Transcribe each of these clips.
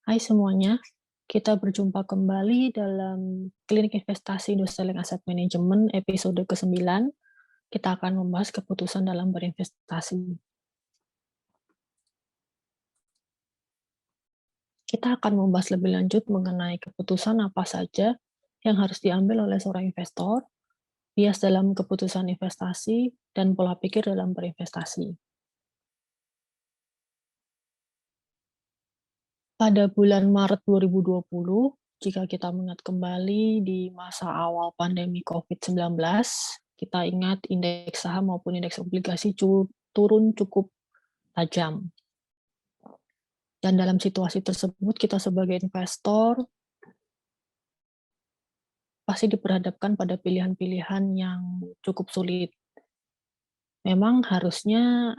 Hai semuanya, kita berjumpa kembali dalam Klinik Investasi Industrial Asset Management episode ke-9. Kita akan membahas keputusan dalam berinvestasi. Kita akan membahas lebih lanjut mengenai keputusan apa saja yang harus diambil oleh seorang investor, bias dalam keputusan investasi, dan pola pikir dalam berinvestasi. Pada bulan Maret 2020, jika kita mengingat kembali di masa awal pandemi COVID-19, kita ingat indeks saham maupun indeks obligasi turun cukup tajam. Dan dalam situasi tersebut, kita sebagai investor pasti diperhadapkan pada pilihan-pilihan yang cukup sulit. Memang harusnya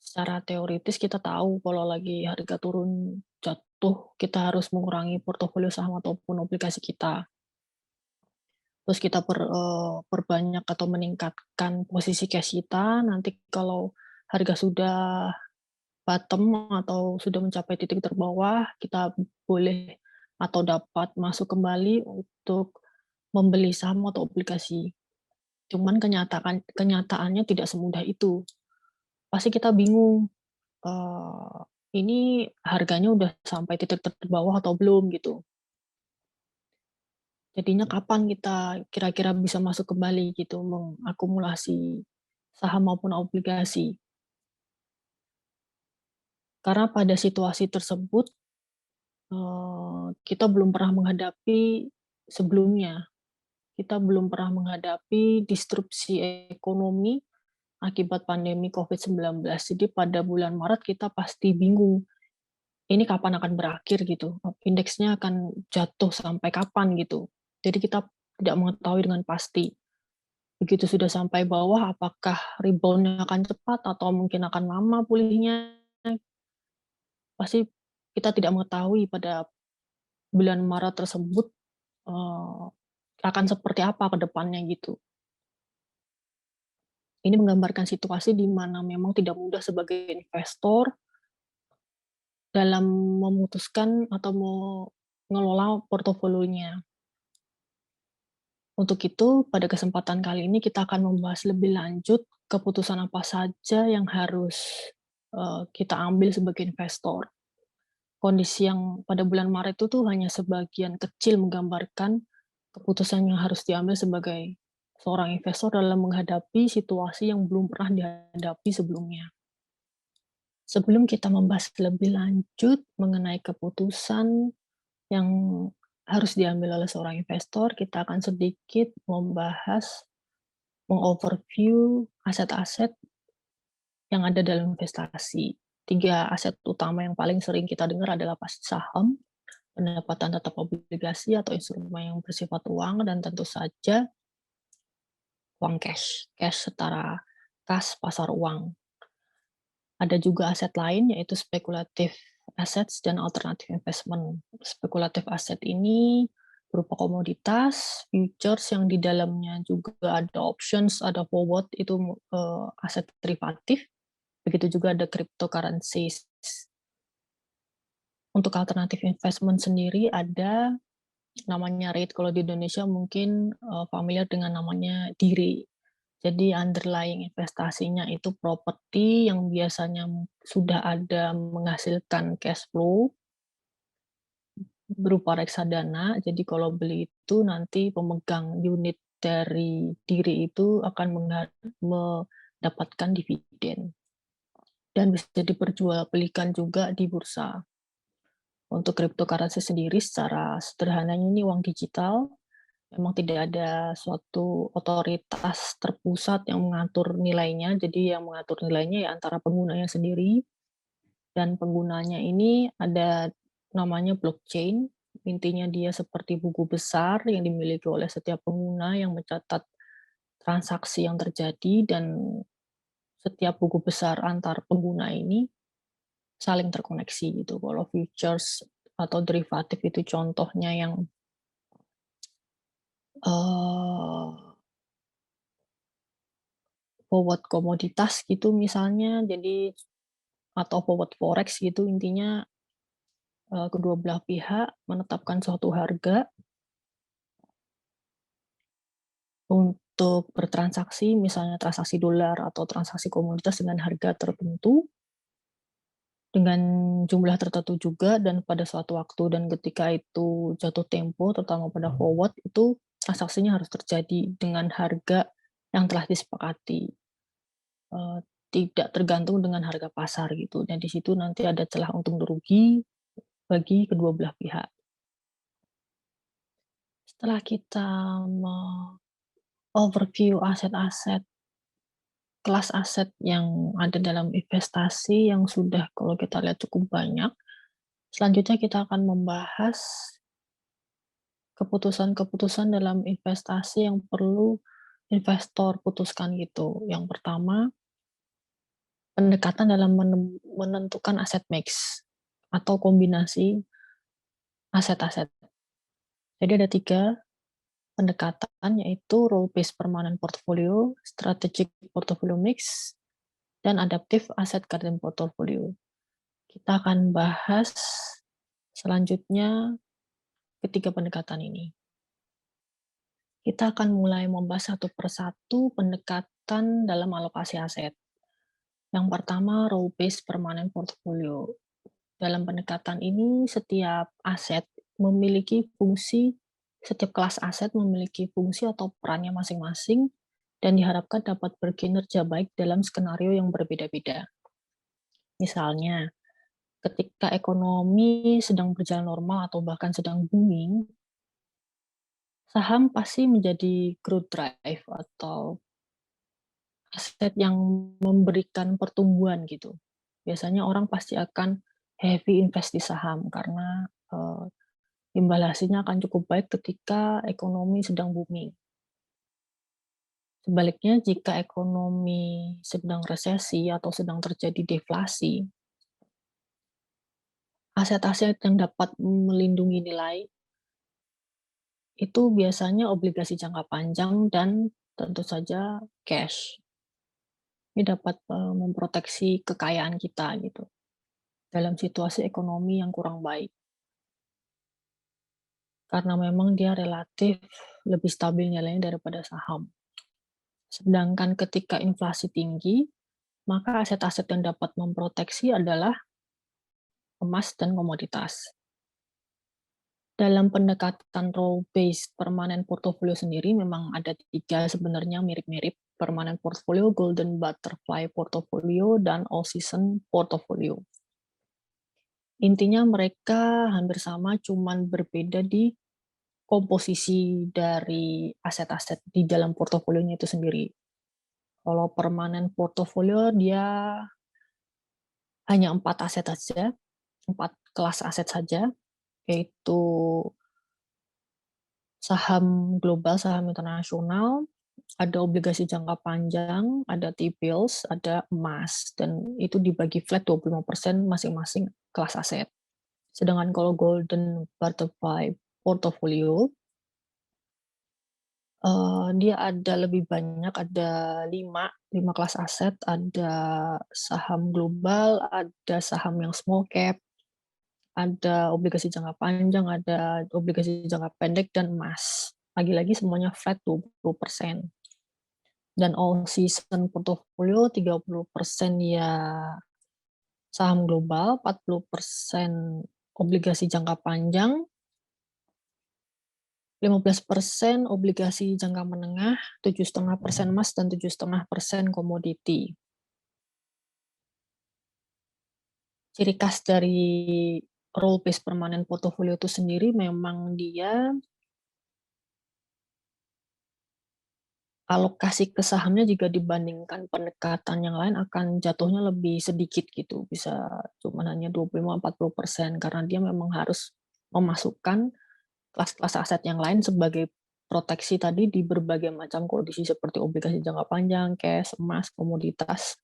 secara teoritis kita tahu kalau lagi harga turun jatuh, kita harus mengurangi portofolio saham ataupun obligasi kita. Terus kita perbanyak atau meningkatkan posisi cash kita, nanti kalau harga sudah bottom atau sudah mencapai titik terbawah, kita boleh atau dapat masuk kembali untuk membeli saham atau obligasi. Cuman kenyataannya tidak semudah itu. Pasti kita bingung, ini harganya udah sampai titik terbawah atau belum gitu. Jadinya kapan kita kira-kira bisa masuk kembali gitu, mengakumulasi saham maupun obligasi. Karena pada situasi tersebut, kita belum pernah menghadapi sebelumnya. Kita belum pernah menghadapi disrupsi ekonomi akibat pandemi COVID-19. Jadi pada bulan Maret kita pasti bingung, ini kapan akan berakhir gitu, indeksnya akan jatuh sampai kapan gitu. Jadi kita tidak mengetahui dengan pasti. Begitu sudah sampai bawah, apakah rebound-nya akan cepat atau mungkin akan lama pulihnya, pasti kita tidak mengetahui pada bulan Maret tersebut akan seperti apa ke depannya gitu. Ini menggambarkan situasi di mana memang tidak mudah sebagai investor dalam memutuskan atau mengelola portofolionya. Untuk itu, pada kesempatan kali ini kita akan membahas lebih lanjut keputusan apa saja yang harus kita ambil sebagai investor. Kondisi yang pada bulan Maret itu tuh hanya sebagian kecil menggambarkan keputusan yang harus diambil sebagai seorang investor dalam menghadapi situasi yang belum pernah dihadapi sebelumnya. Sebelum kita membahas lebih lanjut mengenai keputusan yang harus diambil oleh seorang investor, kita akan sedikit membahas, mengoverview aset-aset yang ada dalam investasi. 3 aset utama yang paling sering kita dengar adalah pasti saham, pendapatan tetap obligasi atau instrumen yang bersifat uang, dan tentu saja uang cash, cash setara kas pasar uang. Ada juga aset lain yaitu speculative assets dan alternative investment. Speculative asset ini berupa komoditas, futures yang di dalamnya juga ada options, ada forward, itu aset derivatif. Begitu juga ada cryptocurrencies. Untuk alternative investment sendiri ada namanya REIT, kalau di Indonesia mungkin familiar dengan namanya DIRE. Jadi underlying investasinya itu properti yang biasanya sudah ada menghasilkan cash flow berupa reksadana. Jadi kalau beli itu nanti pemegang unit dari diri itu akan mendapatkan dividen dan bisa diperjualbelikan juga di bursa. Untuk cryptocurrency sendiri secara sederhananya ini uang digital. Memang tidak ada suatu otoritas terpusat yang mengatur nilainya, jadi yang mengatur nilainya ya antara penggunanya sendiri, dan penggunanya ini ada namanya blockchain. Intinya dia seperti buku besar yang dimiliki oleh setiap pengguna yang mencatat transaksi yang terjadi, dan setiap buku besar antar pengguna ini saling terkoneksi gitu. Kalau futures atau derivatif itu contohnya yang forward komoditas gitu misalnya, jadi atau forward forex gitu intinya, kedua belah pihak menetapkan suatu harga untuk bertransaksi, misalnya transaksi dolar atau transaksi komoditas dengan harga tertentu, dengan jumlah tertentu juga dan pada suatu waktu dan ketika itu jatuh tempo, terutama pada forward, itu transaksinya harus terjadi dengan harga yang telah disepakati, eee, tidak tergantung dengan harga pasar gitu, dan di situ nanti ada celah untung rugi bagi kedua belah pihak. Setelah kita overview aset-aset, kelas aset yang ada dalam investasi yang sudah kalau kita lihat cukup banyak, selanjutnya kita akan membahas keputusan-keputusan dalam investasi yang perlu investor putuskan gitu. Yang pertama, pendekatan dalam menentukan aset mix atau kombinasi aset-aset. Jadi ada 3 pendekatan, yaitu role based permanent portfolio, strategic portfolio mix, dan adaptive asset garden portfolio. Kita akan bahas selanjutnya ketiga pendekatan ini. Kita akan mulai membahas satu persatu pendekatan dalam alokasi aset. Yang pertama, role based permanent portfolio. Dalam pendekatan ini, setiap kelas aset memiliki fungsi atau perannya masing-masing dan diharapkan dapat berkinerja baik dalam skenario yang berbeda-beda. Misalnya, ketika ekonomi sedang berjalan normal atau bahkan sedang booming, saham pasti menjadi growth drive atau aset yang memberikan pertumbuhan gitu. Biasanya orang pasti akan heavy invest di saham karena, imbal hasilnya akan cukup baik ketika ekonomi sedang booming. Sebaliknya jika ekonomi sedang resesi atau sedang terjadi deflasi, aset-aset yang dapat melindungi nilai itu biasanya obligasi jangka panjang dan tentu saja cash. Ini dapat, memproteksi kekayaan kita gitu, dalam situasi ekonomi yang kurang baik. Karena memang dia relatif lebih stabil nilainya daripada saham. Sedangkan ketika inflasi tinggi, maka aset-aset yang dapat memproteksi adalah emas dan komoditas. Dalam pendekatan role based permanent portfolio sendiri memang ada 3 sebenarnya mirip-mirip, permanent portfolio, golden butterfly portfolio, dan all season portfolio. Intinya mereka hampir sama, cuman berbeda di komposisi dari aset-aset di dalam portofolionya itu sendiri. Kalau permanent portfolio dia hanya 4 aset saja, 4 kelas aset saja, yaitu saham global, saham internasional, ada obligasi jangka panjang, ada T-bills, ada emas, dan itu dibagi flat 25% masing-masing kelas aset. Sedangkan kalau golden butterfly portfolio, dia ada lebih banyak, ada 5 kelas aset, ada saham global, ada saham yang small cap, ada obligasi jangka panjang, ada obligasi jangka pendek, dan emas. Lagi-lagi semuanya flat 20%. Dan all season portfolio 30% ya saham global, 40% obligasi jangka panjang, 15% obligasi jangka menengah, 7,5% emas, dan 7,5% komoditi. Ciri khas dari role based permanent portfolio itu sendiri memang dia alokasi ke sahamnya jika dibandingkan pendekatan yang lain akan jatuhnya lebih sedikit gitu, bisa cuma hanya 25-40% karena dia memang harus memasukkan kelas-kelas aset yang lain sebagai proteksi tadi di berbagai macam kondisi seperti obligasi jangka panjang, cash, emas, komoditas,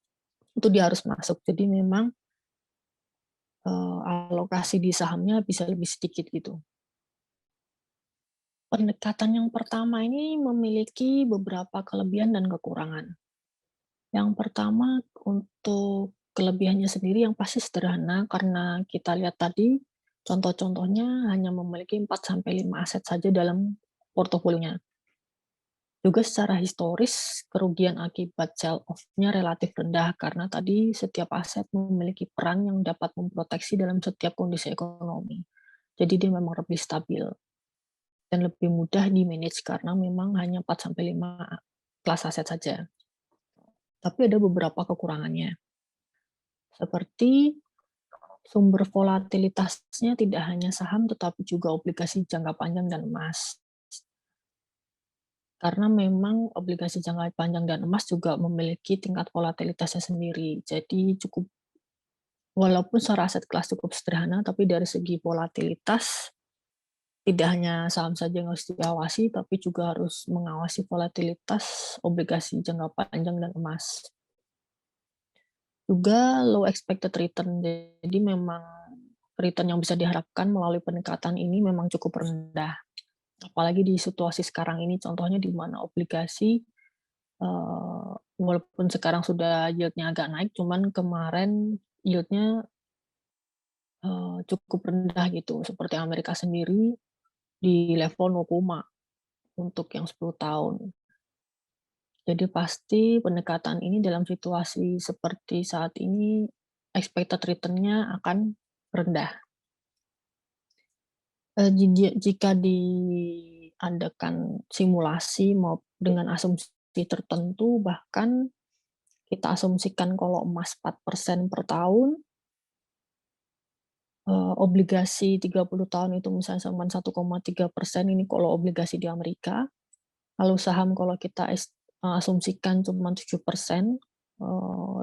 itu dia harus masuk. Jadi memang, alokasi di sahamnya bisa lebih sedikit gitu. Pendekatan yang pertama ini memiliki beberapa kelebihan dan kekurangan. Yang pertama, untuk kelebihannya sendiri yang pasti sederhana karena kita lihat tadi contoh-contohnya hanya memiliki 4 sampai 5 aset saja dalam portofolionya. Juga secara historis, kerugian akibat sell-off-nya relatif rendah karena tadi setiap aset memiliki peran yang dapat memproteksi dalam setiap kondisi ekonomi. Jadi dia memang lebih stabil dan lebih mudah di-manage karena memang hanya 4 sampai 5 kelas aset saja. Tapi ada beberapa kekurangannya, seperti sumber volatilitasnya tidak hanya saham tetapi juga obligasi jangka panjang dan emas. Karena memang obligasi jangka panjang dan emas juga memiliki tingkat volatilitasnya sendiri. Jadi cukup walaupun secara aset kelas cukup sederhana, tapi dari segi volatilitas tidak hanya saham saja yang harus diawasi, tapi juga harus mengawasi volatilitas obligasi jangka panjang dan emas. Juga low expected return, jadi memang return yang bisa diharapkan melalui pendekatan ini memang cukup rendah. Apalagi di situasi sekarang ini, contohnya di mana obligasi walaupun sekarang sudah yield-nya agak naik, cuman kemarin yield-nya, cukup rendah gitu, seperti Amerika sendiri di level 0, untuk yang 10 tahun. Jadi pasti pendekatan ini dalam situasi seperti saat ini, expected return-nya akan rendah. Jika diadakan simulasi dengan asumsi tertentu, bahkan kita asumsikan kalau emas 4% per tahun, obligasi 30 tahun itu misalnya cuman 1,3% ini kalau obligasi di Amerika, lalu saham kalau kita asumsikan cuma 7%,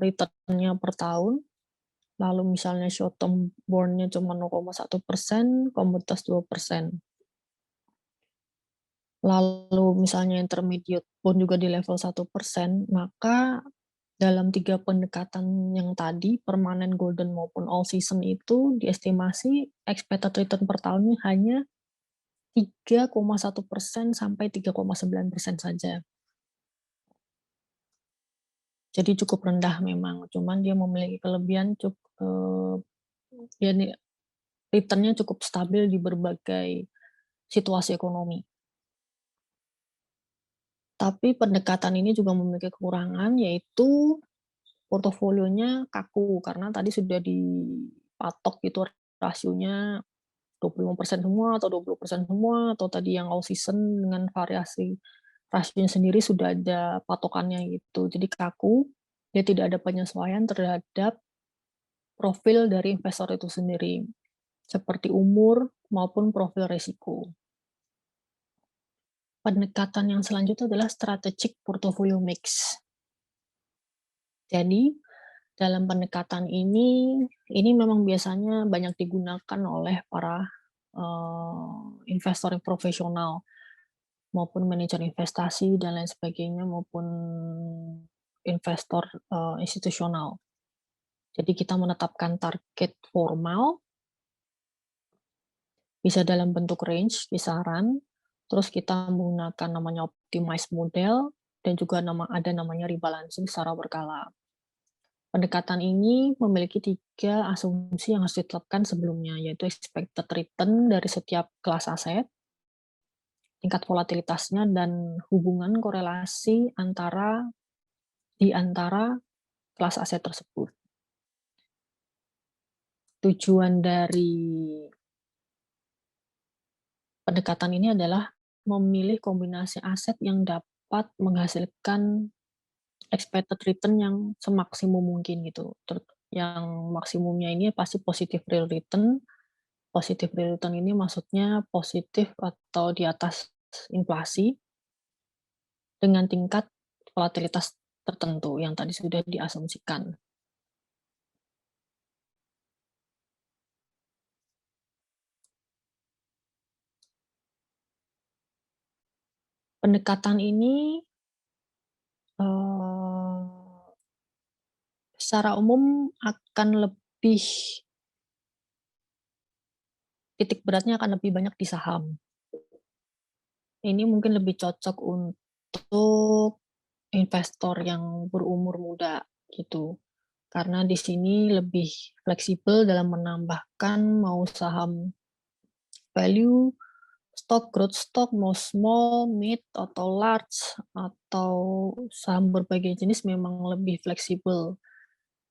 return-nya per tahun, lalu misalnya short term bond-nya cuma 0,1%, komoditas 2%. Lalu misalnya intermediate bond juga di level 1%, maka dalam 3 pendekatan yang tadi, permanent, golden, maupun all season itu diestimasi expected return per tahunnya hanya 3,1% sampai 3,9% saja. Jadi cukup rendah memang, cuman dia memiliki kelebihan ya return-nya cukup stabil di berbagai situasi ekonomi. Tapi pendekatan ini juga memiliki kekurangan, yaitu portofolionya kaku, karena tadi sudah dipatok gitu rasionya 25% semua atau 20% semua, atau tadi yang all season dengan variasi rasionya sendiri sudah ada patokannya gitu. Jadi kaku, dia tidak ada penyesuaian terhadap profil dari investor itu sendiri, seperti umur maupun profil risiko. Pendekatan yang selanjutnya adalah strategic portfolio mix. Jadi, dalam pendekatan ini memang biasanya banyak digunakan oleh para investor yang profesional maupun manajer investasi dan lain sebagainya maupun investor institusional. Jadi kita menetapkan target formal, bisa dalam bentuk range, kisaran, terus kita menggunakan namanya optimized model, dan juga ada namanya rebalancing secara berkala. Pendekatan ini memiliki 3 asumsi yang harus ditetapkan sebelumnya, yaitu expected return dari setiap kelas aset, tingkat volatilitasnya, dan hubungan korelasi di antara kelas aset tersebut. Tujuan dari pendekatan ini adalah memilih kombinasi aset yang dapat menghasilkan expected return yang semaksimum mungkin gitu. Yang maksimumnya ini pasti positive real return. Positive real return ini maksudnya positif atau di atas inflasi dengan tingkat volatilitas tertentu yang tadi sudah diasumsikan. Pendekatan ini eee, secara umum akan lebih titik beratnya akan lebih banyak di saham. Ini mungkin lebih cocok untuk investor yang berumur muda gitu. Karena di sini lebih fleksibel dalam menambahkan mau saham value, stock, growth stock, mau small, mid, atau large, atau saham berbagai jenis memang lebih fleksibel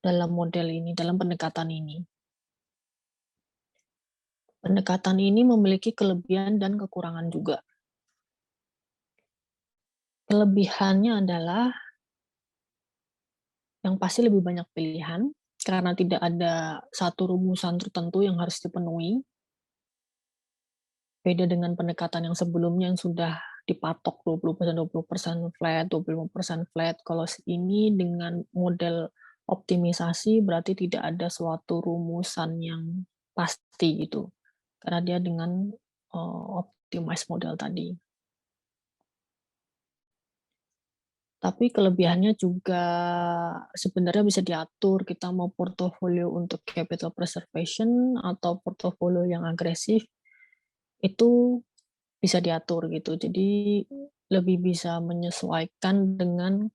dalam model ini, dalam pendekatan ini. Pendekatan ini memiliki kelebihan dan kekurangan juga. Kelebihannya adalah yang pasti lebih banyak pilihan, karena tidak ada satu rumusan tertentu yang harus dipenuhi. Beda dengan pendekatan yang sebelumnya yang sudah dipatok 20% flat, 25% flat. Kalau ini dengan model optimisasi berarti tidak ada suatu rumusan yang pasti gitu, karena dia dengan, optimize model tadi. Tapi kelebihannya juga sebenarnya bisa diatur, kita mau portofolio untuk capital preservation atau portofolio yang agresif, itu bisa diatur gitu. Jadi lebih bisa menyesuaikan dengan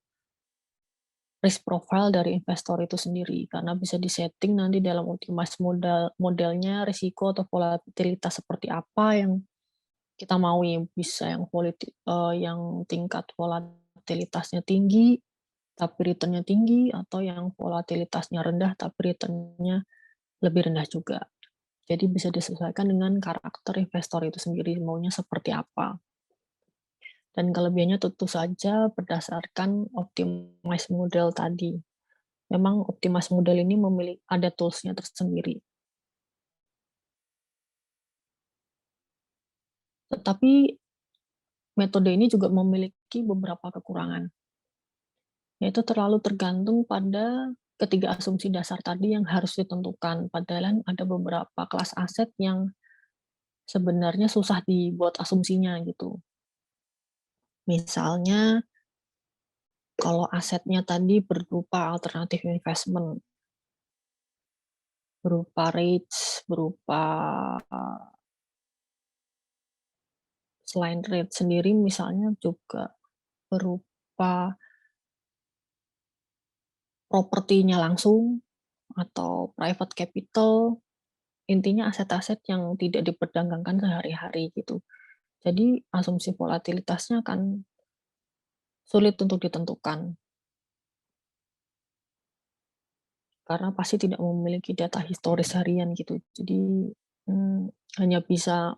risk profile dari investor itu sendiri, karena bisa disetting nanti dalam optimize modelnya risiko atau volatilitas seperti apa yang kita mau ya, bisa yang tingkat volatilitasnya tinggi, tapi returnnya tinggi, atau yang volatilitasnya rendah, tapi returnnya lebih rendah juga. Jadi bisa disesuaikan dengan karakter investor itu sendiri, maunya seperti apa. Dan kelebihannya tentu saja berdasarkan optimize model tadi. Memang optimize model ini ada tools-nya tersendiri. Tetapi metode ini juga memiliki beberapa kekurangan, yaitu terlalu tergantung pada ketiga asumsi dasar tadi yang harus ditentukan. Padahal ada beberapa kelas aset yang sebenarnya susah dibuat asumsinya gitu. Misalnya kalau asetnya tadi berupa alternatif investment, berupa REITs, berupa selain REIT sendiri misalnya juga berupa propertinya langsung atau private capital, intinya aset-aset yang tidak diperdagangkan sehari-hari gitu. Jadi asumsi volatilitasnya akan sulit untuk ditentukan, karena pasti tidak memiliki data historis harian gitu. Jadi, hanya bisa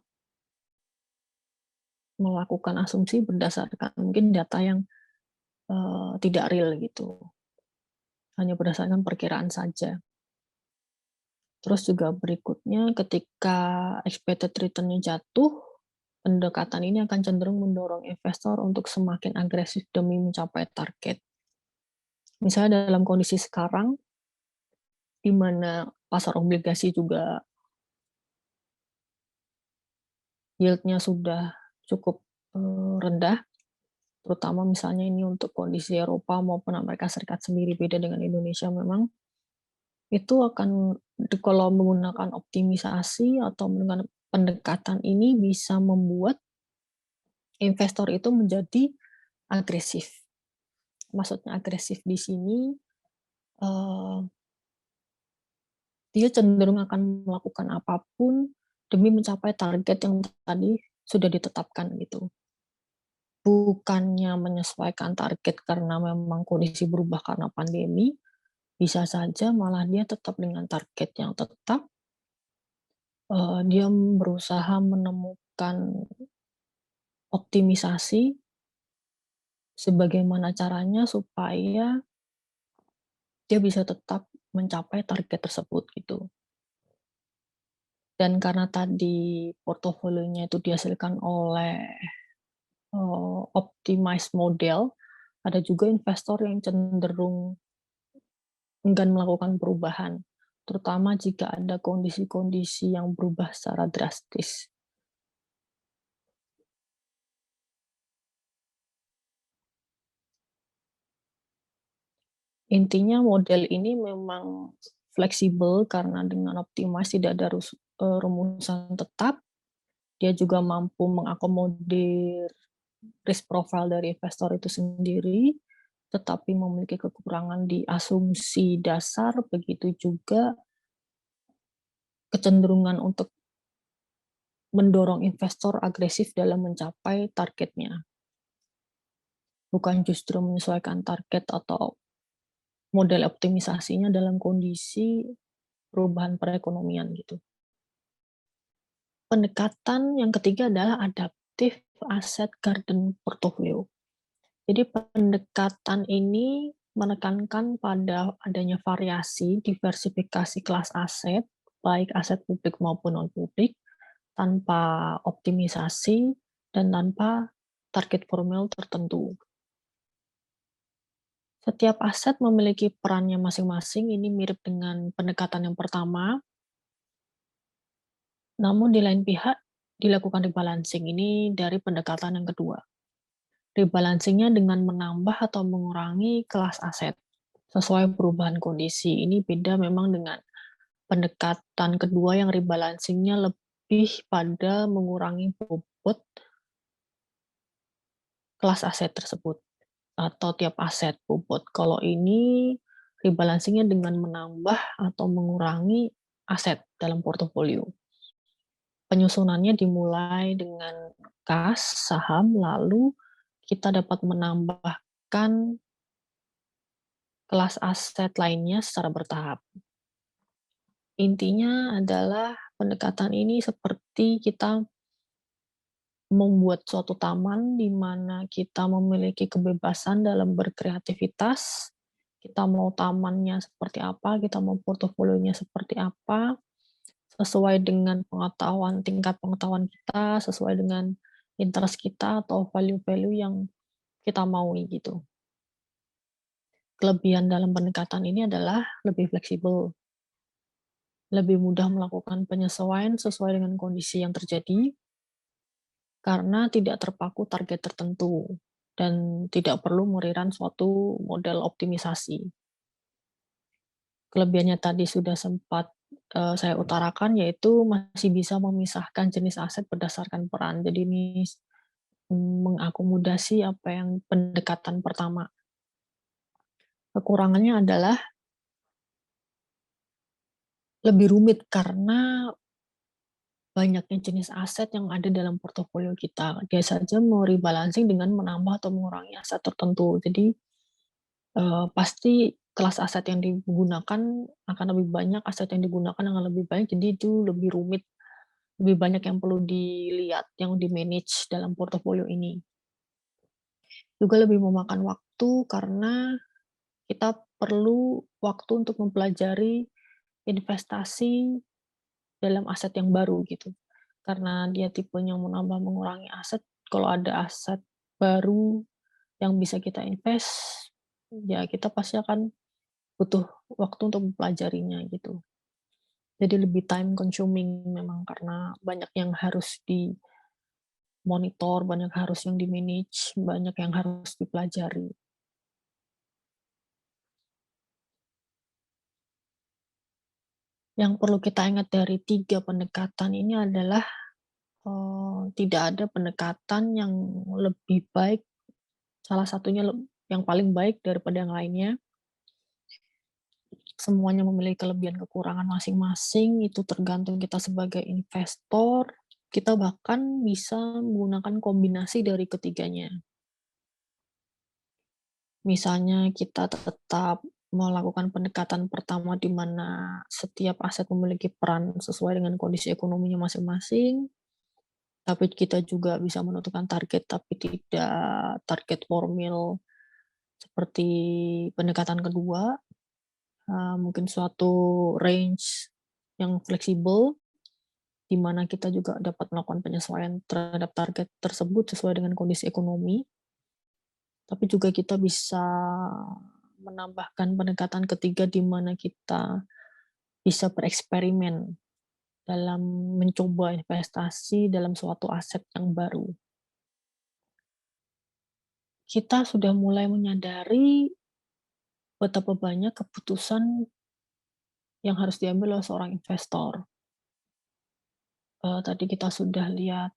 melakukan asumsi berdasarkan mungkin data yang, tidak real gitu, hanya berdasarkan perkiraan saja. Terus juga berikutnya ketika expected return-nya jatuh, pendekatan ini akan cenderung mendorong investor untuk semakin agresif demi mencapai target. Misalnya dalam kondisi sekarang, di mana pasar obligasi juga yield-nya sudah cukup, rendah, terutama misalnya ini untuk kondisi Eropa maupun Amerika Serikat sendiri, beda dengan Indonesia memang, itu akan kalau menggunakan optimisasi atau menggunakan pendekatan ini bisa membuat investor itu menjadi agresif. Maksudnya agresif di sini, eee, dia cenderung akan melakukan apapun demi mencapai target yang tadi sudah ditetapkan gitu. Bukannya menyesuaikan target karena memang kondisi berubah karena pandemi, bisa saja malah dia tetap dengan target yang tetap, dia berusaha menemukan optimisasi sebagaimana caranya supaya dia bisa tetap mencapai target tersebut gitu. Dan karena tadi portofolionya itu dihasilkan oleh, optimized model, ada juga investor yang cenderung enggan melakukan perubahan, terutama jika ada kondisi-kondisi yang berubah secara drastis. Intinya model ini memang fleksibel karena dengan optimize tidak ada rumusan tetap, dia juga mampu mengakomodir risk profile dari investor itu sendiri, tetapi memiliki kekurangan di asumsi dasar, begitu juga kecenderungan untuk mendorong investor agresif dalam mencapai targetnya, bukan justru menyesuaikan target atau model optimisasinya dalam kondisi perubahan perekonomian gitu. Pendekatan yang ketiga adalah adaptive asset garden portfolio. Jadi pendekatan ini menekankan pada adanya variasi diversifikasi kelas aset, baik aset publik maupun non-publik, tanpa optimisasi dan tanpa target formil tertentu. Setiap aset memiliki perannya masing-masing, ini mirip dengan pendekatan yang pertama, namun di lain pihak dilakukan rebalancing, ini dari pendekatan yang kedua. Rebalancing-nya dengan menambah atau mengurangi kelas aset sesuai perubahan kondisi. Ini beda memang dengan pendekatan kedua yang rebalancing-nya lebih pada mengurangi bobot kelas aset tersebut atau tiap aset bobot. Kalau ini rebalancing-nya dengan menambah atau mengurangi aset dalam portofolio. Penyusunannya dimulai dengan kas, saham, lalu kita dapat menambahkan kelas aset lainnya secara bertahap. Intinya adalah pendekatan ini seperti kita membuat suatu taman di mana kita memiliki kebebasan dalam berkreativitas. Kita mau tamannya seperti apa, kita mau portofolionya seperti apa, sesuai dengan pengetahuan, tingkat pengetahuan kita, sesuai dengan interest kita atau value-value yang kita maui gitu. Kelebihan dalam pendekatan ini adalah lebih fleksibel, lebih mudah melakukan penyesuaian sesuai dengan kondisi yang terjadi, karena tidak terpaku target tertentu dan tidak perlu meriran suatu model optimisasi. Kelebihannya tadi sudah sempat saya utarakan, yaitu masih bisa memisahkan jenis aset berdasarkan peran. Jadi ini mengakomodasi apa yang pendekatan pertama. Kekurangannya adalah lebih rumit karena banyaknya jenis aset yang ada dalam portofolio kita. Dia saja mau rebalancing dengan menambah atau mengurangi aset tertentu. Jadi pasti kelas aset yang digunakan akan lebih banyak, aset yang digunakan akan lebih banyak, jadi itu lebih rumit, lebih banyak yang perlu dilihat, yang di-manage dalam portofolio ini. Juga lebih memakan waktu karena kita perlu waktu untuk mempelajari investasi dalam aset yang baru gitu. Karena dia tipenya menambah mengurangi aset, kalau ada aset baru yang bisa kita invest, ya kita pasti akan butuh waktu untuk mempelajarinya gitu. Jadi lebih time consuming memang karena banyak yang harus dimonitor, banyak harus yang di-manage, banyak yang harus dipelajari. Yang perlu kita ingat dari 3 pendekatan ini adalah, tidak ada pendekatan yang lebih baik, salah satunya yang paling baik daripada yang lainnya. Semuanya memiliki kelebihan kekurangan masing-masing, itu tergantung kita sebagai investor, kita bahkan bisa menggunakan kombinasi dari ketiganya. Misalnya kita tetap melakukan pendekatan pertama di mana setiap aset memiliki peran sesuai dengan kondisi ekonominya masing-masing, tapi kita juga bisa menentukan target, tapi tidak target formil seperti pendekatan kedua, mungkin suatu range yang fleksibel, di mana kita juga dapat melakukan penyesuaian terhadap target tersebut sesuai dengan kondisi ekonomi. Tapi juga kita bisa menambahkan pendekatan ketiga di mana kita bisa bereksperimen dalam mencoba investasi dalam suatu aset yang baru. Kita sudah mulai menyadari betapa banyak keputusan yang harus diambil oleh seorang investor. Tadi kita sudah lihat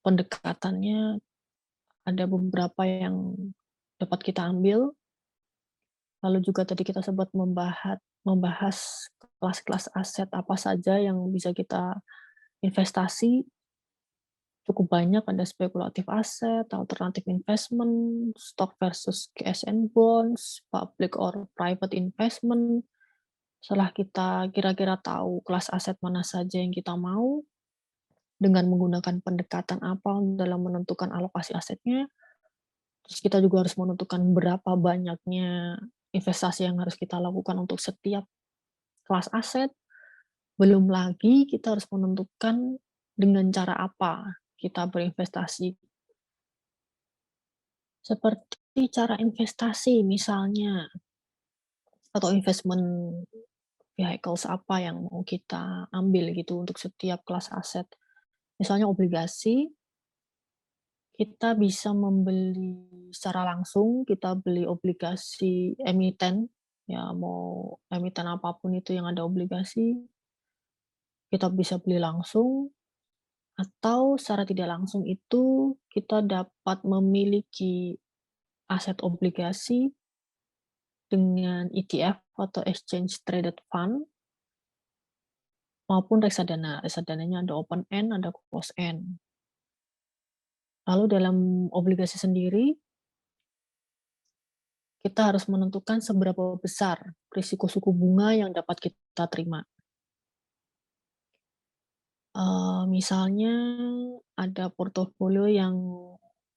pendekatannya, ada beberapa yang dapat kita ambil, Lalu juga tadi kita sempat membahas kelas-kelas aset apa saja yang bisa kita investasi, cukup banyak, ada spekulatif aset, alternatif investment, stock versus cash and bonds, public or private investment. Setelah kita kira-kira tahu kelas aset mana saja yang kita mau, dengan menggunakan pendekatan apa dalam menentukan alokasi asetnya, terus kita juga harus menentukan berapa banyaknya investasi yang harus kita lakukan untuk setiap kelas aset, belum lagi kita harus menentukan dengan cara apa kita berinvestasi. Seperti cara investasi misalnya, atau investment vehicles apa yang mau kita ambil gitu untuk setiap kelas aset. Misalnya obligasi, kita bisa membeli secara langsung, kita beli obligasi emiten, ya mau emiten apapun itu yang ada obligasi, kita bisa beli langsung, atau secara tidak langsung itu kita dapat memiliki aset obligasi dengan ETF atau exchange traded fund maupun reksadana. Reksadananya ada open end, ada closed end. Lalu dalam obligasi sendiri, kita harus menentukan seberapa besar risiko suku bunga yang dapat kita terima. Misalnya ada portofolio yang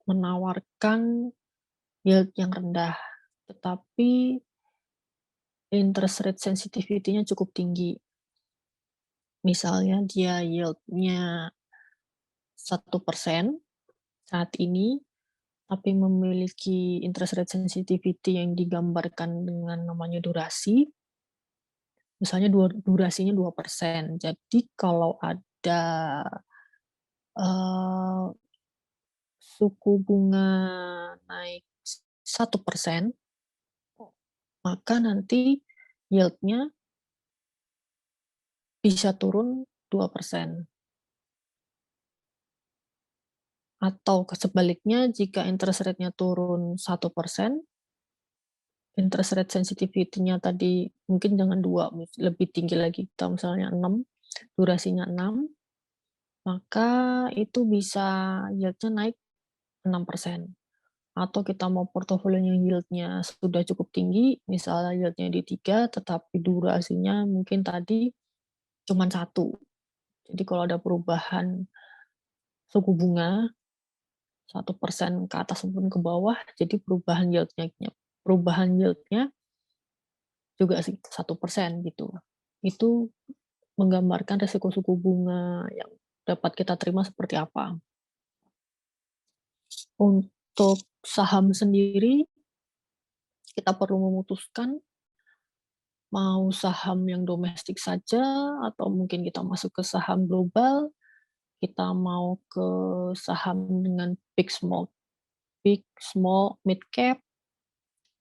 menawarkan yield yang rendah, tetapi interest rate sensitivity-nya cukup tinggi. Misalnya dia yield-nya 1% saat ini, tapi memiliki interest rate sensitivity yang digambarkan dengan namanya durasi, misalnya durasinya 2%. Jadi kalau ada, eee, suku bunga naik 1%, maka nanti yield-nya bisa turun 2%. Atau sebaliknya jika interest rate-nya turun 1%, interest rate sensitivity-nya tadi mungkin jangan 2, lebih tinggi lagi, kita misalnya 6, durasinya 6, maka itu bisa yield-nya naik 6%. Atau kita mau portofolionya yield-nya sudah cukup tinggi, misalnya yield-nya di 3, tetapi durasinya mungkin tadi cuman 1. Jadi kalau ada perubahan suku bunga 1% ke atas maupun ke bawah, jadi perubahan yield-nya juga 1% gitu. Itu menggambarkan risiko suku bunga yang dapat kita terima seperti apa. Untuk saham sendiri, kita perlu memutuskan mau saham yang domestik saja atau mungkin kita masuk ke saham global, kita mau ke saham dengan big, small, mid cap,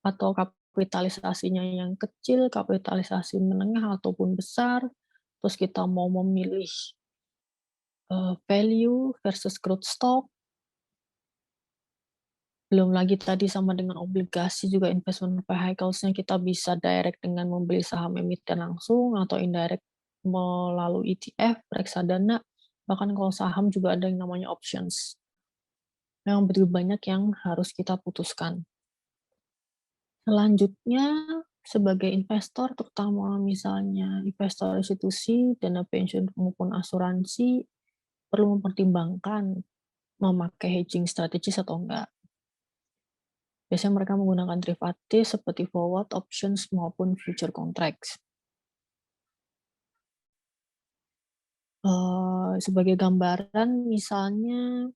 atau kapitalisasinya yang kecil, kapitalisasi menengah ataupun besar, terus kita mau memilih value versus growth stock, belum lagi tadi sama dengan obligasi juga investment vehicles-nya kita bisa direct dengan membeli saham emiten langsung atau indirect melalui ETF, reksadana, bahkan kalau saham juga ada yang namanya options. Memang begitu banyak yang harus kita putuskan. Selanjutnya, sebagai investor, terutama misalnya investor institusi, dana pensiun maupun asuransi, perlu mempertimbangkan memakai hedging strategis atau enggak. Biasanya mereka menggunakan derivatif seperti forward, options, maupun future contracts. Sebagai gambaran misalnya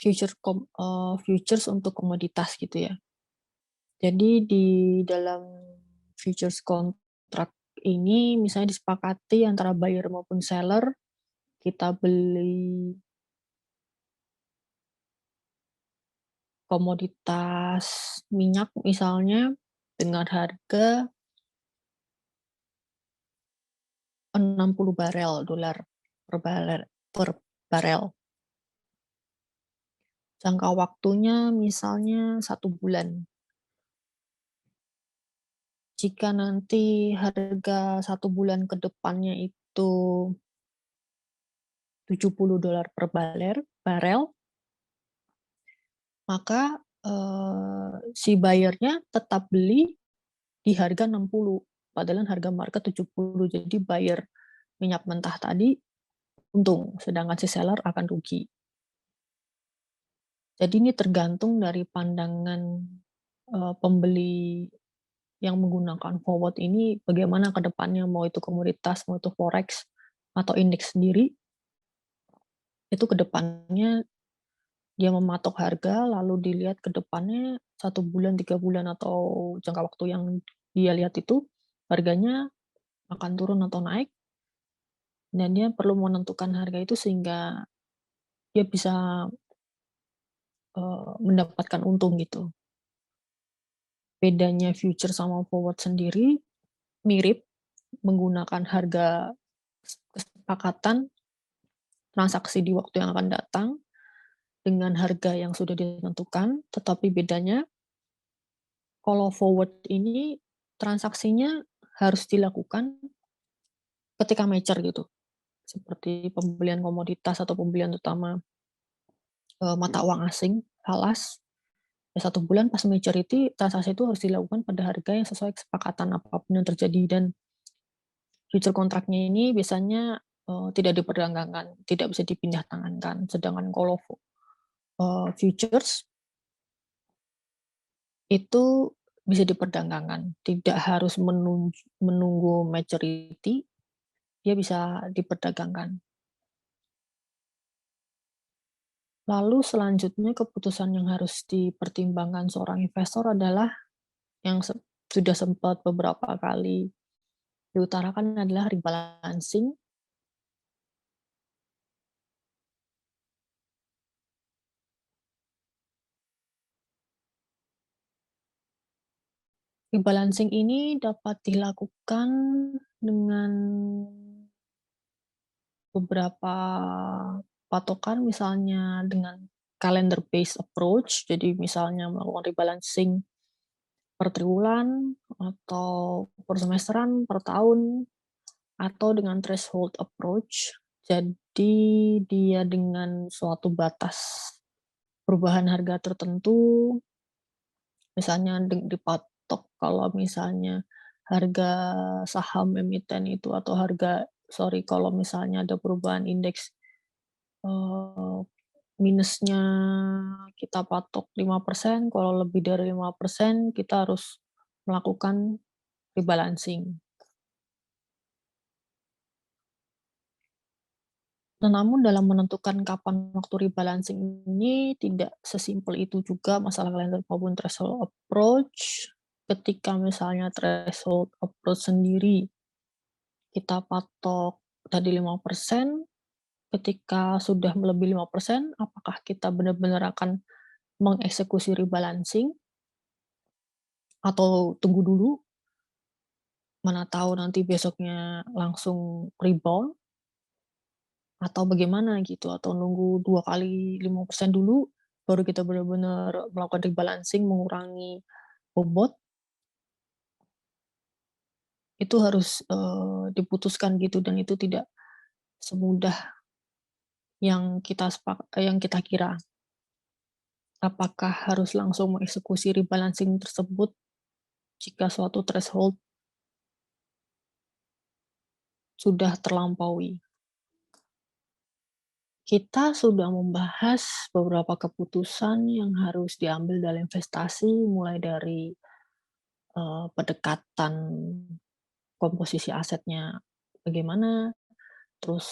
futures untuk komoditas gitu ya. Jadi di dalam futures contract ini misalnya disepakati antara buyer maupun seller, kita beli komoditas minyak misalnya dengan harga 60 barel dolar per barel. Jangka waktunya misalnya 1 bulan. Jika nanti harga 1 bulan ke depannya itu $70 per barel, maka, si buyer-nya tetap beli di harga 60, padahal harga market 70. Jadi buyer minyak mentah tadi untung, sedangkan si seller akan rugi. Jadi ini tergantung dari pandangan, pembeli yang menggunakan forward ini bagaimana ke depannya, mau itu komoditas, mau itu forex, atau indeks sendiri, itu ke depannya dia mematok harga lalu dilihat ke depannya 1 bulan, 3 bulan, atau jangka waktu yang dia lihat itu harganya akan turun atau naik, dan dia perlu menentukan harga itu sehingga dia bisa, mendapatkan untung gitu. Bedanya future sama forward sendiri mirip, menggunakan harga kesepakatan transaksi di waktu yang akan datang dengan harga yang sudah ditentukan, tetapi bedanya kalau forward ini transaksinya harus dilakukan ketika mature gitu, seperti pembelian komoditas atau pembelian utama, mata uang asing, falas, ya 1 bulan pas maturity transaksi itu harus dilakukan pada harga yang sesuai kesepakatan apapun yang terjadi, dan future kontraknya ini biasanya, tidak diperdagangkan, tidak bisa dipindah tangankan. Sedangkan kalau futures itu bisa diperdagangkan, tidak harus menunggu maturity, dia bisa diperdagangkan. Lalu selanjutnya keputusan yang harus dipertimbangkan seorang investor adalah yang sudah sempat beberapa kali diutarakan adalah rebalancing. Rebalancing ini dapat dilakukan dengan beberapa patokan, misalnya dengan calendar based approach, jadi misalnya melakukan rebalancing per triwulan, atau per semesteran, per tahun, atau dengan threshold approach. Jadi dia dengan suatu batas perubahan harga tertentu, misalnya dipatok kalau misalnya harga saham emiten itu, atau kalau misalnya ada perubahan indeks, eee, minusnya kita patok 5%, kalau lebih dari 5% kita harus melakukan rebalancing. Nah, namun dalam menentukan kapan waktu rebalancing ini tidak sesimpel itu juga masalah kalender maupun threshold approach. Ketika misalnya threshold approach sendiri kita patok tadi 5%, ketika sudah melebihi 5%, apakah kita benar-benar akan mengeksekusi rebalancing atau tunggu dulu, mana tahu nanti besoknya langsung rebound, atau bagaimana gitu, atau nunggu 2 kali 5% dulu, baru kita benar-benar melakukan rebalancing, mengurangi bobot, itu harus, diputuskan gitu, dan itu tidak semudah yang kita kira. Apakah harus langsung mengeksekusi rebalancing tersebut jika suatu threshold sudah terlampaui? Kita sudah membahas beberapa keputusan yang harus diambil dalam investasi, mulai dari pendekatan komposisi asetnya bagaimana, terus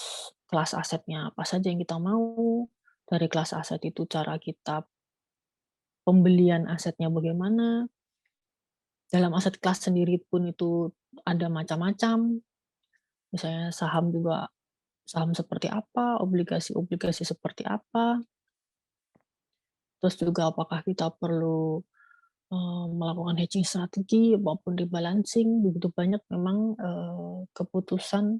kelas asetnya apa saja yang kita mau, dari kelas aset itu cara kita pembelian asetnya bagaimana, dalam aset kelas sendiri pun itu ada macam-macam, misalnya saham juga, saham seperti apa, obligasi-obligasi seperti apa, terus juga apakah kita perlu, melakukan hedging strategi maupun rebalancing, begitu banyak memang, keputusan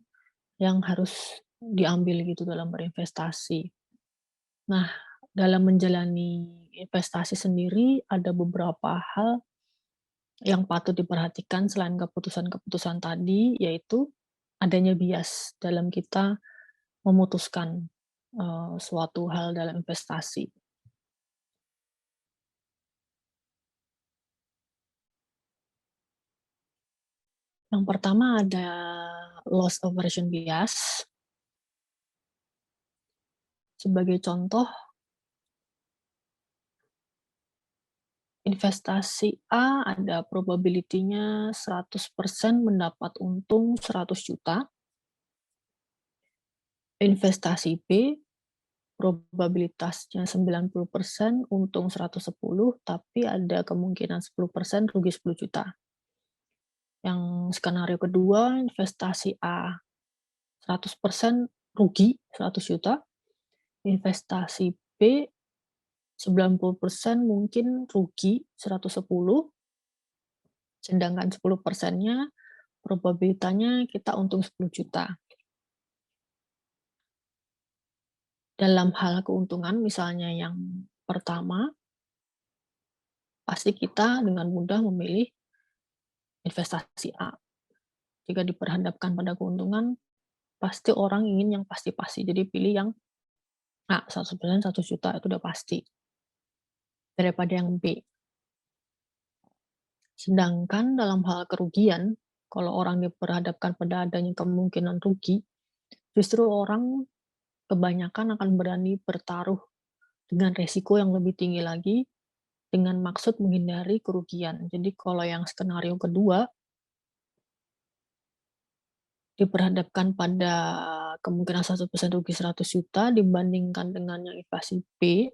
yang harus diambil gitu dalam berinvestasi. Nah, dalam menjalani investasi sendiri ada beberapa hal yang patut diperhatikan selain keputusan-keputusan tadi, yaitu adanya bias dalam kita memutuskan, suatu hal dalam investasi. Yang pertama ada loss aversion bias. Sebagai contoh, investasi A ada probability-nya 100% mendapat untung 100 juta. Investasi B probabilitasnya 90% untung 110, tapi ada kemungkinan 10% rugi 10 juta. Yang skenario kedua, investasi A 100% rugi 100 juta, investasi B 90% mungkin rugi 110, sedangkan 10%-nya probabilitanya kita untung 10 juta. Dalam hal keuntungan misalnya yang pertama, pasti kita dengan mudah memilih investasi A. Jika diperhadapkan pada keuntungan, pasti orang ingin yang pasti-pasti. Jadi pilih yang A, 100% 100 juta itu udah pasti, daripada yang B. Sedangkan dalam hal kerugian, kalau orang diperhadapkan pada adanya kemungkinan rugi, justru orang kebanyakan akan berani bertaruh dengan resiko yang lebih tinggi lagi, dengan maksud menghindari kerugian. Jadi kalau yang skenario kedua, diperhadapkan pada kemungkinan 100% rugi 100 juta dibandingkan dengan yang investasi B,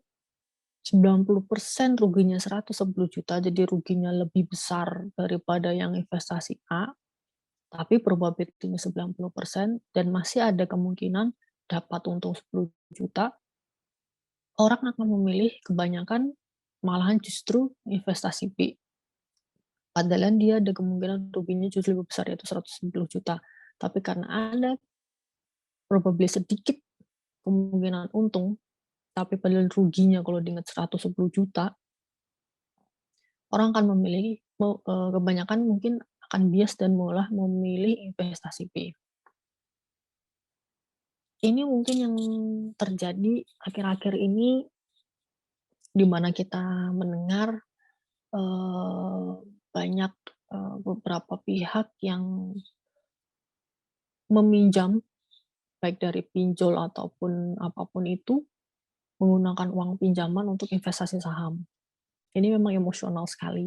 90% ruginya 110 juta, jadi ruginya lebih besar daripada yang investasi A, tapi probability-nya 90% dan masih ada kemungkinan dapat untung 10 juta, orang akan memilih kebanyakan malahan justru investasi B. Padahal dia ada kemungkinan ruginya justru lebih besar, yaitu 110 juta. Tapi karena ada probability sedikit kemungkinan untung, tapi padahal ruginya kalau diingat 110 juta, orang akan memilih kebanyakan mungkin akan bias dan malah memilih investasi B. Ini mungkin yang terjadi akhir-akhir ini, di mana kita mendengar, banyak, beberapa pihak yang meminjam, baik dari pinjol ataupun apapun itu, menggunakan uang pinjaman untuk investasi saham. Ini memang emosional sekali.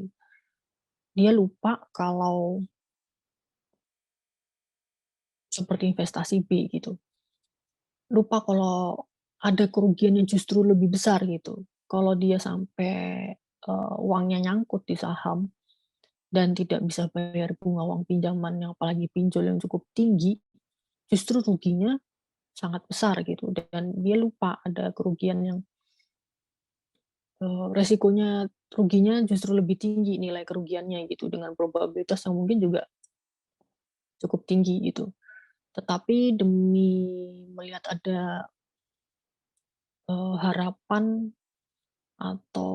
Dia lupa kalau seperti investasi B gitu. Lupa kalau ada kerugian yang justru lebih besar gitu. Kalau dia sampai, uangnya nyangkut di saham dan tidak bisa bayar bunga uang pinjaman yang apalagi pinjol yang cukup tinggi, justru ruginya sangat besar gitu dan dia lupa ada kerugian yang, resikonya ruginya justru lebih tinggi nilai kerugiannya gitu dengan probabilitas yang mungkin juga cukup tinggi gitu. Tetapi demi melihat ada, harapan atau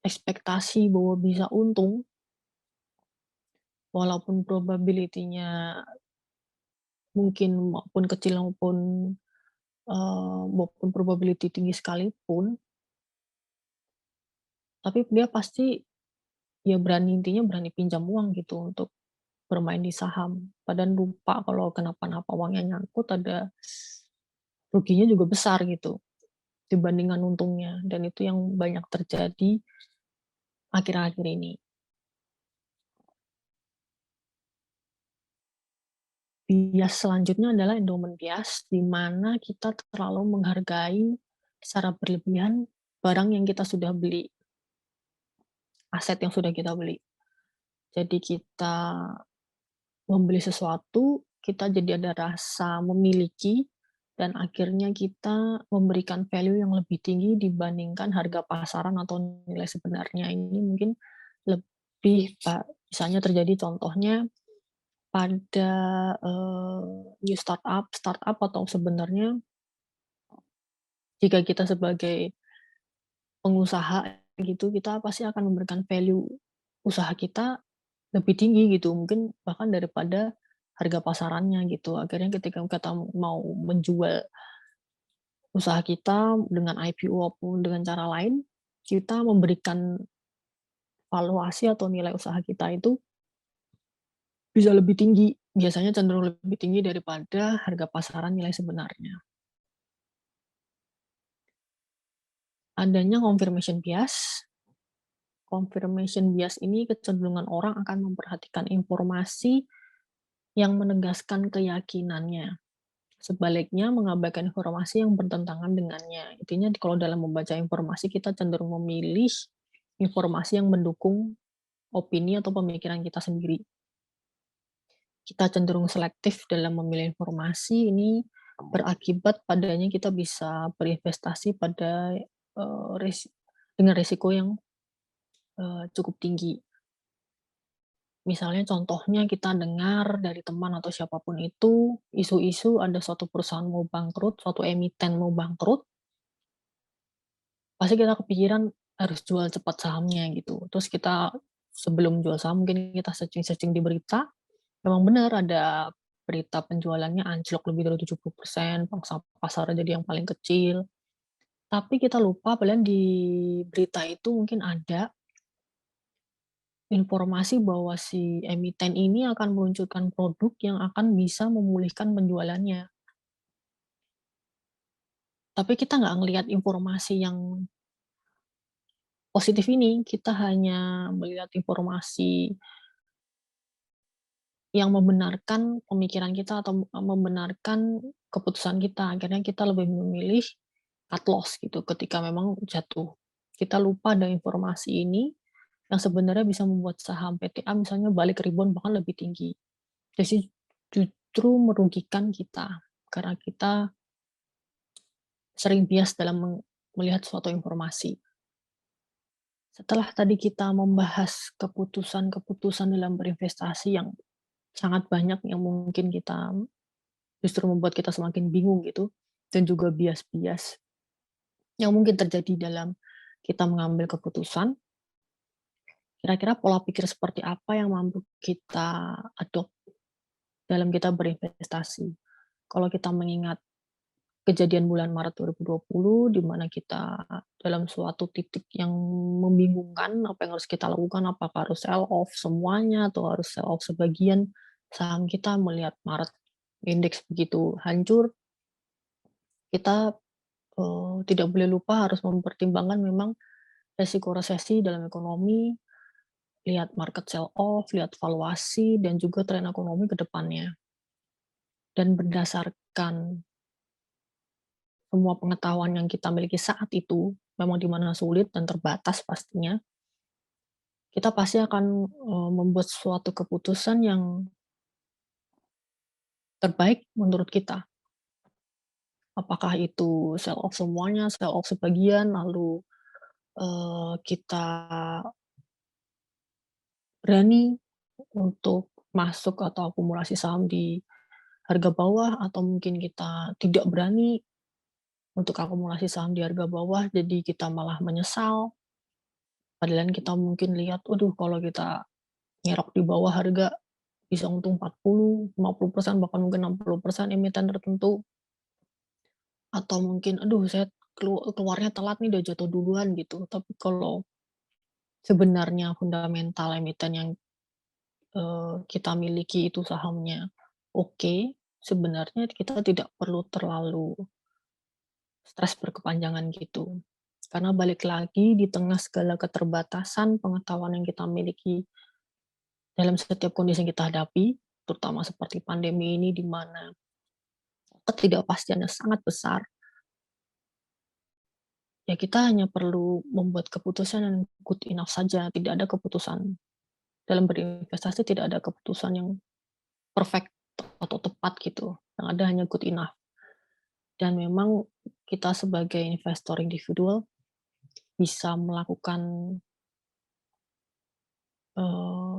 ekspektasi bahwa bisa untung, walaupun probability-nya mungkin maupun kecil maupun probability tinggi sekalipun, tapi dia pasti ya intinya berani pinjam uang gitu untuk bermain di saham. Padahal lupa kalau kenapa-napa uangnya nyangkut ada ruginya juga besar gitu dibandingkan untungnya dan itu yang banyak terjadi akhir-akhir ini. Bias selanjutnya adalah endowment bias, di mana kita terlalu menghargai secara berlebihan barang yang kita sudah beli, aset yang sudah kita beli. Jadi kita membeli sesuatu, kita jadi ada rasa memiliki, dan akhirnya kita memberikan value yang lebih tinggi dibandingkan harga pasaran atau nilai sebenarnya. Ini mungkin lebih misalnya terjadi contohnya pada, new startup atau sebenarnya jika kita sebagai pengusaha gitu, kita pasti akan memberikan value usaha kita lebih tinggi gitu, mungkin bahkan daripada harga pasarannya gitu. Akhirnya ketika kita mau menjual usaha kita dengan IPO maupun dengan cara lain, kita memberikan valuasi atau nilai usaha kita itu bisa lebih tinggi, biasanya cenderung lebih tinggi daripada harga pasaran nilai sebenarnya. Adanya confirmation bias ini kecenderungan orang akan memperhatikan informasi yang menegaskan keyakinannya. Sebaliknya mengabaikan informasi yang bertentangan dengannya. Intinya kalau dalam membaca informasi kita cenderung memilih informasi yang mendukung opini atau pemikiran kita sendiri. Kita cenderung selektif dalam memilih informasi, ini berakibat padanya kita bisa berinvestasi pada, dengan risiko yang, cukup tinggi. Misalnya contohnya kita dengar dari teman atau siapapun itu, isu-isu ada suatu perusahaan mau bangkrut, suatu emiten mau bangkrut, pasti kita kepikiran harus jual cepat sahamnya gitu. Terus kita sebelum jual saham mungkin kita searching-searching di berita, memang benar ada berita penjualannya anjlok lebih dari 70%, pangsa pasar jadi yang paling kecil. Tapi kita lupa padahal di berita itu mungkin ada informasi bahwa si emiten ini akan meluncurkan produk yang akan bisa memulihkan penjualannya. Tapi kita nggak ngelihat informasi yang positif ini, kita hanya melihat informasi yang membenarkan pemikiran kita atau membenarkan keputusan kita. Akhirnya kita lebih memilih cut loss gitu ketika memang jatuh. Kita lupa ada informasi ini yang sebenarnya bisa membuat saham PTA misalnya balik rebound bahkan lebih tinggi. Jadi justru merugikan kita karena kita sering bias dalam melihat suatu informasi. Setelah tadi kita membahas keputusan-keputusan dalam berinvestasi yang sangat banyak yang mungkin kita justru membuat kita semakin bingung gitu, dan juga bias-bias yang mungkin terjadi dalam kita mengambil keputusan, kira-kira pola pikir seperti apa yang mampu kita adopt dalam kita berinvestasi. Kalau kita mengingat kejadian bulan Maret 2020 di mana kita dalam suatu titik yang membingungkan, apa yang harus kita lakukan, apakah harus sell off semuanya atau harus sell off sebagian saham kita melihat Maret indeks begitu hancur, kita tidak boleh lupa harus mempertimbangkan memang resiko resesi dalam ekonomi, lihat market sell off, lihat valuasi, dan juga tren ekonomi ke depannya. Dan berdasarkan semua pengetahuan yang kita miliki saat itu, memang di mana sulit dan terbatas pastinya, kita pasti akan membuat suatu keputusan yang terbaik menurut kita. Apakah itu sell off semuanya, sell off sebagian, lalu kita berani untuk masuk atau akumulasi saham di harga bawah, atau mungkin kita tidak berani untuk akumulasi saham di harga bawah, jadi kita malah menyesal. Padahal kita mungkin lihat, waduh kalau kita nyerok di bawah harga bisa untung 40, 50%, bahkan mungkin 60% emiten tertentu. Atau mungkin, aduh saya keluarnya telat nih udah jatuh duluan gitu. Tapi kalau sebenarnya fundamental emiten yang kita miliki itu sahamnya oke, sebenarnya kita tidak perlu terlalu stres berkepanjangan gitu. Karena balik lagi di tengah segala keterbatasan pengetahuan yang kita miliki dalam setiap kondisi yang kita hadapi, terutama seperti pandemi ini di mana ketidakpastiannya sangat besar, ya kita hanya perlu membuat keputusan yang good enough saja, tidak ada keputusan dalam berinvestasi tidak ada keputusan yang perfect atau tepat gitu, yang ada hanya good enough. Dan memang kita sebagai investor individual bisa melakukan, eee,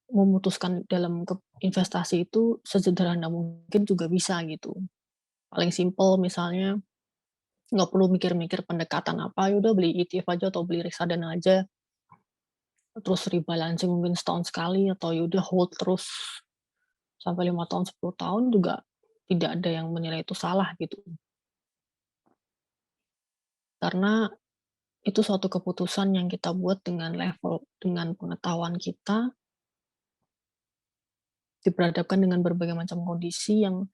memutuskan dalam investasi itu sesederhana mungkin juga bisa gitu. Paling simpel misalnya nggak perlu mikir-mikir pendekatan apa, ya udah beli ETF aja atau beli reksadana aja, terus rebalancing mungkin setahun sekali atau ya udah hold terus sampai 5 tahun, 10 tahun juga tidak ada yang menilai itu salah gitu. Karena itu suatu keputusan yang kita buat dengan pengetahuan kita, diperhadapkan dengan berbagai macam kondisi yang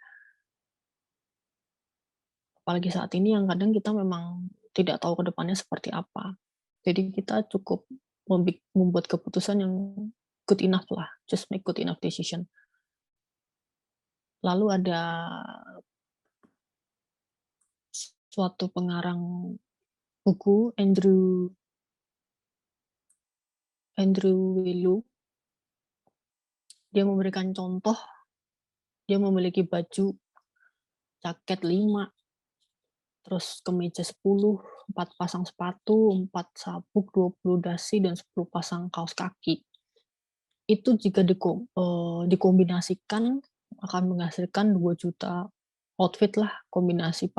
apalagi saat ini yang kadang kita memang tidak tahu ke depannya seperti apa. Jadi kita cukup membuat keputusan yang good enough lah, just make good enough decision. Lalu ada suatu pengarang buku, Andrew Willow, dia memberikan contoh, dia memiliki baju jaket 5, terus kemeja 10, 4 pasang sepatu, 4 sabuk, 20 dasi, dan 10 pasang kaos kaki. Itu jika dikombinasikan akan menghasilkan 2 juta outfit lah, kombinasi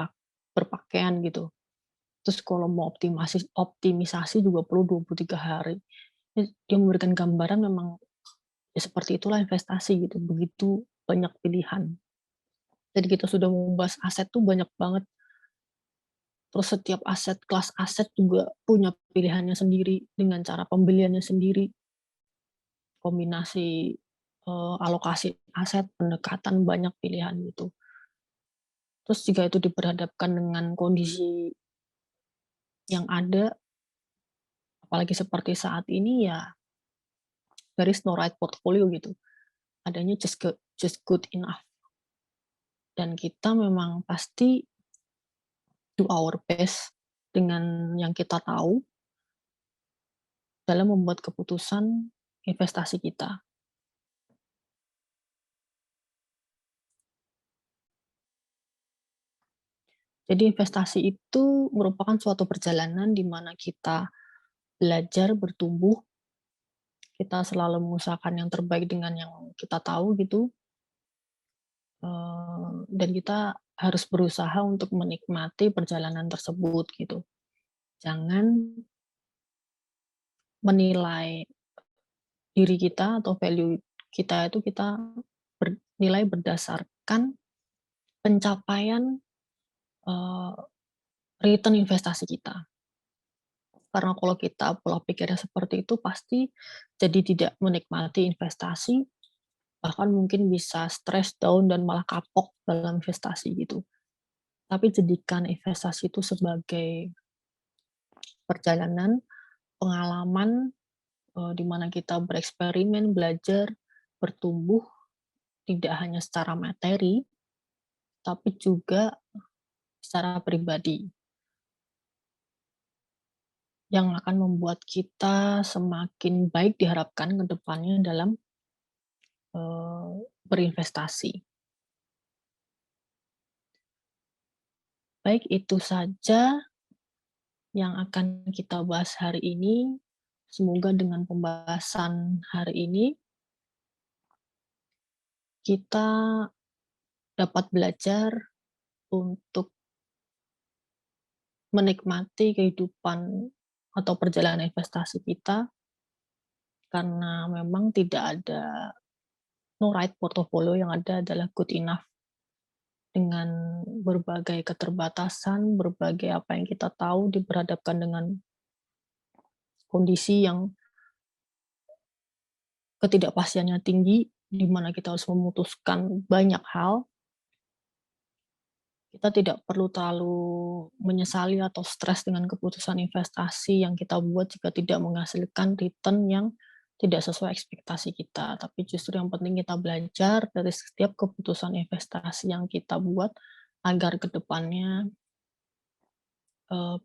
berpakaian gitu. Terus kalau mau optimisasi juga perlu 23 hari. Dia memberikan gambaran memang ya seperti itulah investasi gitu, begitu banyak pilihan. Jadi kita sudah membahas aset tuh banyak banget, terus setiap kelas aset juga punya pilihannya sendiri, dengan cara pembeliannya sendiri, kombinasi, alokasi aset, pendekatan, banyak pilihan gitu. Terus jika itu diperhadapkan dengan kondisi yang ada, apalagi seperti saat ini ya, there is no right portfolio gitu. Adanya just good enough. Dan kita memang pasti do our best dengan yang kita tahu dalam membuat keputusan investasi kita. Jadi investasi itu merupakan suatu perjalanan di mana kita belajar, bertumbuh, kita selalu mengusahakan yang terbaik dengan yang kita tahu gitu, dan kita harus berusaha untuk menikmati perjalanan tersebut gitu. Jangan menilai diri kita atau value kita itu kita bernilai berdasarkan pencapaian, eee, return investasi kita. Karena kalau kita pola pikirnya seperti itu pasti jadi tidak menikmati investasi, bahkan mungkin bisa stres, down, dan malah kapok dalam investasi gitu. Tapi jadikan investasi itu sebagai perjalanan, pengalaman, di mana kita bereksperimen, belajar, bertumbuh, tidak hanya secara materi, tapi juga secara pribadi, yang akan membuat kita semakin baik diharapkan ke depannya dalam, berinvestasi. Baik, itu saja yang akan kita bahas hari ini. Semoga dengan pembahasan hari ini, kita dapat belajar untuk menikmati kehidupan atau perjalanan investasi kita, karena memang tidak ada no right portfolio, yang ada adalah good enough. Dengan berbagai keterbatasan, berbagai apa yang kita tahu diperhadapkan dengan kondisi yang ketidakpastiannya tinggi, di mana kita harus memutuskan banyak hal, kita tidak perlu terlalu menyesali atau stres dengan keputusan investasi yang kita buat jika tidak menghasilkan return yang tidak sesuai ekspektasi kita. Tapi justru yang penting kita belajar dari setiap keputusan investasi yang kita buat agar ke depannya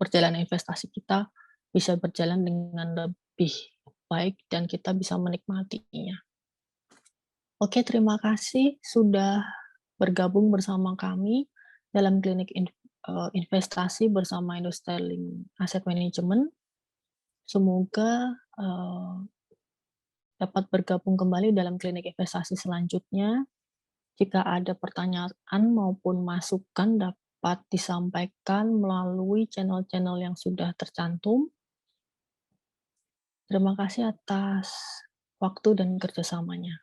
perjalanan investasi kita bisa berjalan dengan lebih baik dan kita bisa menikmatinya. Oke, terima kasih sudah bergabung bersama kami dalam klinik investasi bersama Indostelink Asset Management. Semoga dapat bergabung kembali dalam klinik investasi selanjutnya. Jika ada pertanyaan maupun masukan, dapat disampaikan melalui channel-channel yang sudah tercantum. Terima kasih atas waktu dan kerjasamanya.